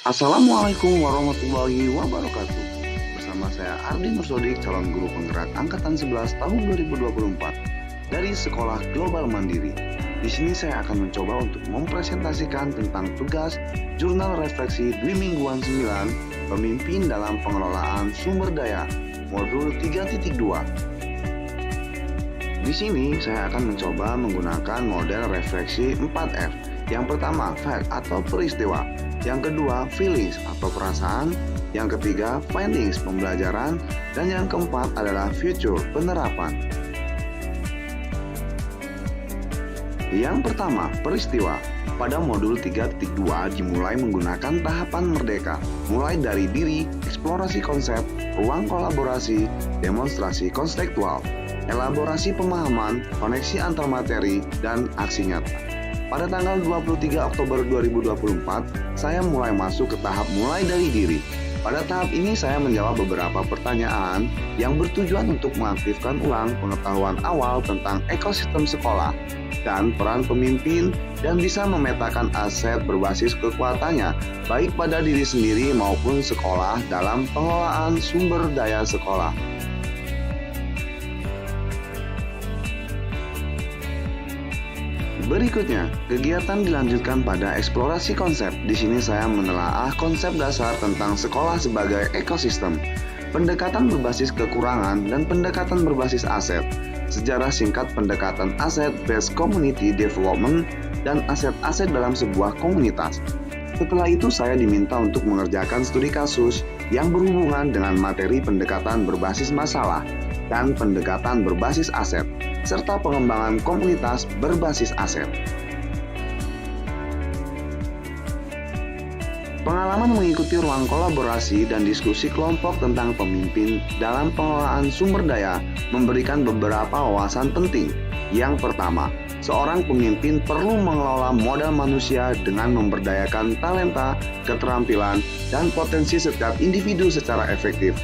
Assalamualaikum warahmatullahi wabarakatuh. Bersama saya Ardi Nursodik, calon guru penggerak angkatan 11 tahun 2024 dari Sekolah Global Mandiri. Di sini saya akan mencoba untuk mempresentasikan tentang tugas Jurnal Refleksi Dwi Mingguan 9 Pemimpin dalam Pengelolaan Sumber Daya Modul 3.2. Di sini saya akan mencoba menggunakan model refleksi 4F. Yang pertama, fact atau peristiwa. Yang kedua, feelings atau perasaan. Yang ketiga, findings pembelajaran. Dan yang keempat adalah future penerapan. Yang pertama, peristiwa. Pada modul 3.2 dimulai menggunakan tahapan merdeka, mulai dari diri, eksplorasi konsep, ruang kolaborasi, demonstrasi konseptual, elaborasi pemahaman, koneksi antar materi, dan aksi nyata. Pada tanggal 23 Oktober 2024, saya mulai masuk ke tahap mulai dari diri. Pada tahap ini saya menjawab beberapa pertanyaan yang bertujuan untuk mengaktifkan ulang pengetahuan awal tentang ekosistem sekolah dan peran pemimpin dan bisa memetakan aset berbasis kekuatannya baik pada diri sendiri maupun sekolah dalam pengelolaan sumber daya sekolah. Berikutnya, kegiatan dilanjutkan pada eksplorasi konsep. Di sini saya menelaah konsep dasar tentang sekolah sebagai ekosistem, pendekatan berbasis kekurangan, dan pendekatan berbasis aset, sejarah singkat pendekatan aset-based community development, dan aset-aset dalam sebuah komunitas. Setelah itu saya diminta untuk mengerjakan studi kasus yang berhubungan dengan materi pendekatan berbasis masalah dan pendekatan berbasis aset, serta pengembangan komunitas berbasis aset. Pengalaman mengikuti ruang kolaborasi dan diskusi kelompok tentang pemimpin dalam pengelolaan sumber daya memberikan beberapa wawasan penting. Yang pertama, seorang pemimpin perlu mengelola modal manusia dengan memberdayakan talenta, keterampilan, dan potensi setiap individu secara efektif.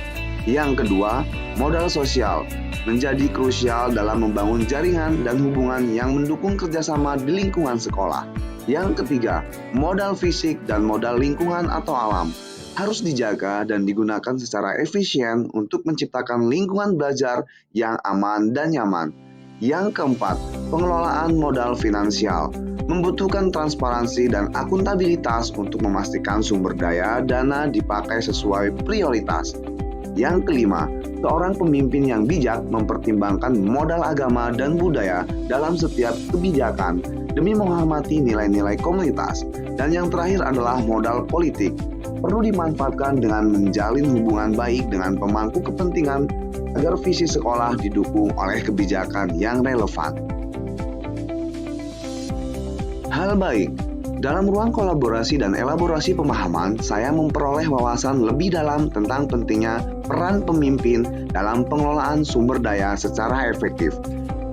Yang kedua, modal sosial menjadi krusial dalam membangun jaringan dan hubungan yang mendukung kerjasama di lingkungan sekolah. Yang ketiga, modal fisik dan modal lingkungan atau alam harus dijaga dan digunakan secara efisien untuk menciptakan lingkungan belajar yang aman dan nyaman. Yang keempat, pengelolaan modal finansial membutuhkan transparansi dan akuntabilitas untuk memastikan sumber daya dana dipakai sesuai prioritas. Yang kelima, seorang pemimpin yang bijak mempertimbangkan modal agama dan budaya dalam setiap kebijakan demi menghormati nilai-nilai komunitas. Dan yang terakhir adalah modal politik, perlu dimanfaatkan dengan menjalin hubungan baik dengan pemangku kepentingan agar visi sekolah didukung oleh kebijakan yang relevan. Hal baik. Dalam ruang kolaborasi dan elaborasi pemahaman, saya memperoleh wawasan lebih dalam tentang pentingnya peran pemimpin dalam pengelolaan sumber daya secara efektif.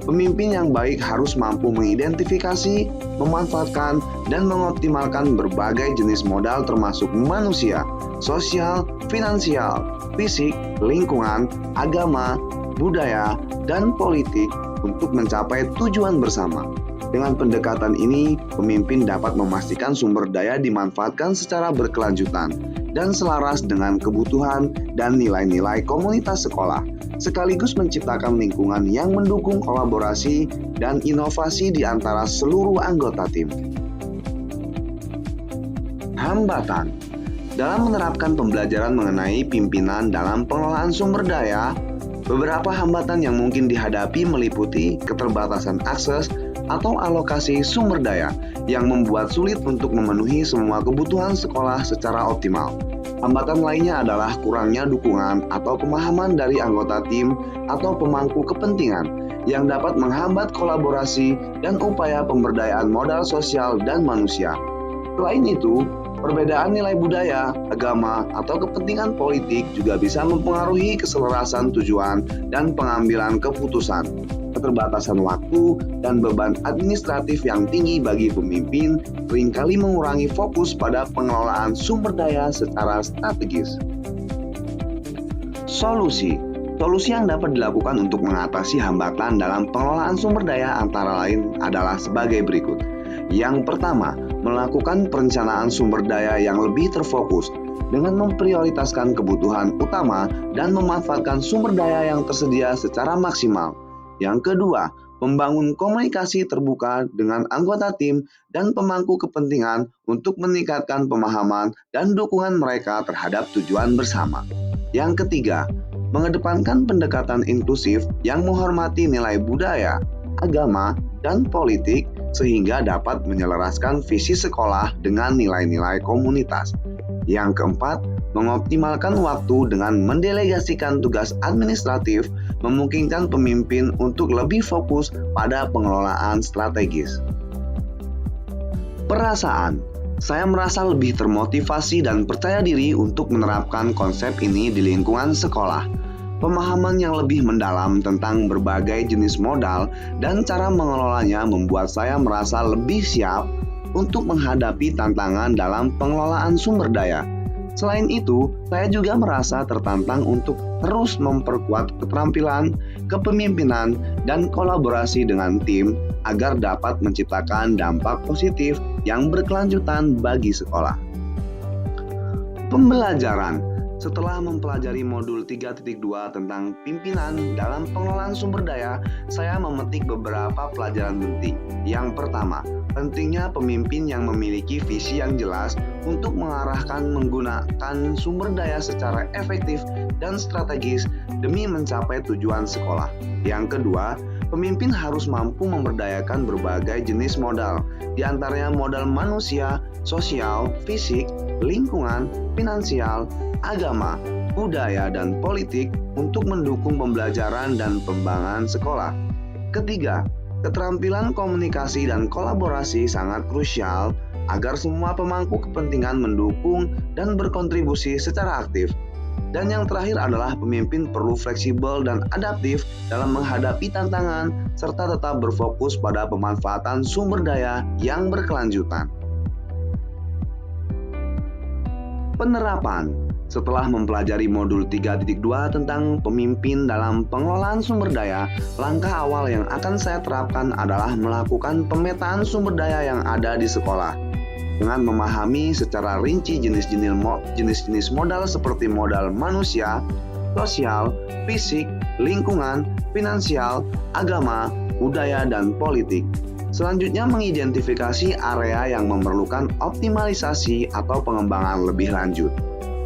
Pemimpin yang baik harus mampu mengidentifikasi, memanfaatkan, dan mengoptimalkan berbagai jenis modal termasuk manusia, sosial, finansial, fisik, lingkungan, agama, budaya, dan politik untuk mencapai tujuan bersama. Dengan pendekatan ini, pemimpin dapat memastikan sumber daya dimanfaatkan secara berkelanjutan dan selaras dengan kebutuhan dan nilai-nilai komunitas sekolah, sekaligus menciptakan lingkungan yang mendukung kolaborasi dan inovasi di antara seluruh anggota tim. Hambatan. Dalam menerapkan pembelajaran mengenai pimpinan dalam pengelolaan sumber daya, beberapa hambatan yang mungkin dihadapi meliputi keterbatasan akses atau alokasi sumber daya yang membuat sulit untuk memenuhi semua kebutuhan sekolah secara optimal. Hambatan lainnya adalah kurangnya dukungan atau pemahaman dari anggota tim atau pemangku kepentingan yang dapat menghambat kolaborasi dan upaya pemberdayaan modal sosial dan manusia. Selain itu, perbedaan nilai budaya, agama, atau kepentingan politik juga bisa mempengaruhi keselarasan tujuan dan pengambilan keputusan. Keterbatasan waktu dan beban administratif yang tinggi bagi pemimpin seringkali mengurangi fokus pada pengelolaan sumber daya secara strategis. Solusi yang dapat dilakukan untuk mengatasi hambatan dalam pengelolaan sumber daya antara lain adalah sebagai berikut. Yang pertama, melakukan perencanaan sumber daya yang lebih terfokus dengan memprioritaskan kebutuhan utama dan memanfaatkan sumber daya yang tersedia secara maksimal. Yang kedua, membangun komunikasi terbuka dengan anggota tim dan pemangku kepentingan untuk meningkatkan pemahaman dan dukungan mereka terhadap tujuan bersama. Yang ketiga, mengedepankan pendekatan inklusif yang menghormati nilai budaya, agama, dan politik sehingga dapat menyelaraskan visi sekolah dengan nilai-nilai komunitas. Yang keempat, mengoptimalkan waktu dengan mendelegasikan tugas administratif, memungkinkan pemimpin untuk lebih fokus pada pengelolaan strategis. Perasaan, saya merasa lebih termotivasi dan percaya diri untuk menerapkan konsep ini di lingkungan sekolah. Pemahaman yang lebih mendalam tentang berbagai jenis modal dan cara mengelolanya membuat saya merasa lebih siap untuk menghadapi tantangan dalam pengelolaan sumber daya. Selain itu, saya juga merasa tertantang untuk terus memperkuat keterampilan, kepemimpinan, dan kolaborasi dengan tim agar dapat menciptakan dampak positif yang berkelanjutan bagi sekolah. Pembelajaran. Setelah mempelajari modul 3.2 tentang pimpinan dalam pengelolaan sumber daya, saya memetik beberapa pelajaran penting. Yang pertama, pentingnya pemimpin yang memiliki visi yang jelas untuk mengarahkan menggunakan sumber daya secara efektif dan strategis demi mencapai tujuan sekolah. Yang kedua, pemimpin harus mampu memberdayakan berbagai jenis modal, di antaranya modal manusia, sosial, fisik, lingkungan, finansial, agama, budaya, dan politik untuk mendukung pembelajaran dan pengembangan sekolah. Ketiga, keterampilan komunikasi dan kolaborasi sangat krusial agar semua pemangku kepentingan mendukung dan berkontribusi secara aktif. Dan yang terakhir adalah pemimpin perlu fleksibel dan adaptif dalam menghadapi tantangan serta tetap berfokus pada pemanfaatan sumber daya yang berkelanjutan. Penerapan. Setelah mempelajari modul 3.2 tentang pemimpin dalam pengelolaan sumber daya, langkah awal yang akan saya terapkan adalah melakukan pemetaan sumber daya yang ada di sekolah. Dengan memahami secara rinci jenis-jenis modal seperti modal manusia, sosial, fisik, lingkungan, finansial, agama, budaya, dan politik. Selanjutnya mengidentifikasi area yang memerlukan optimalisasi atau pengembangan lebih lanjut.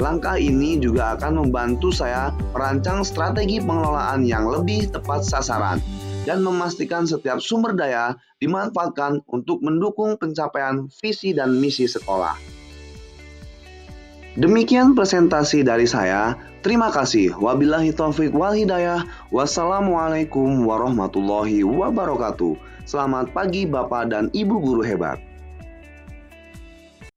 Langkah ini juga akan membantu saya merancang strategi pengelolaan yang lebih tepat sasaran dan memastikan setiap sumber daya dimanfaatkan untuk mendukung pencapaian visi dan misi sekolah. Demikian presentasi dari saya. Terima kasih. Wabillahi taufiq wal hidayah. Wassalamualaikum warahmatullahi wabarakatuh. Selamat pagi Bapak dan Ibu guru hebat.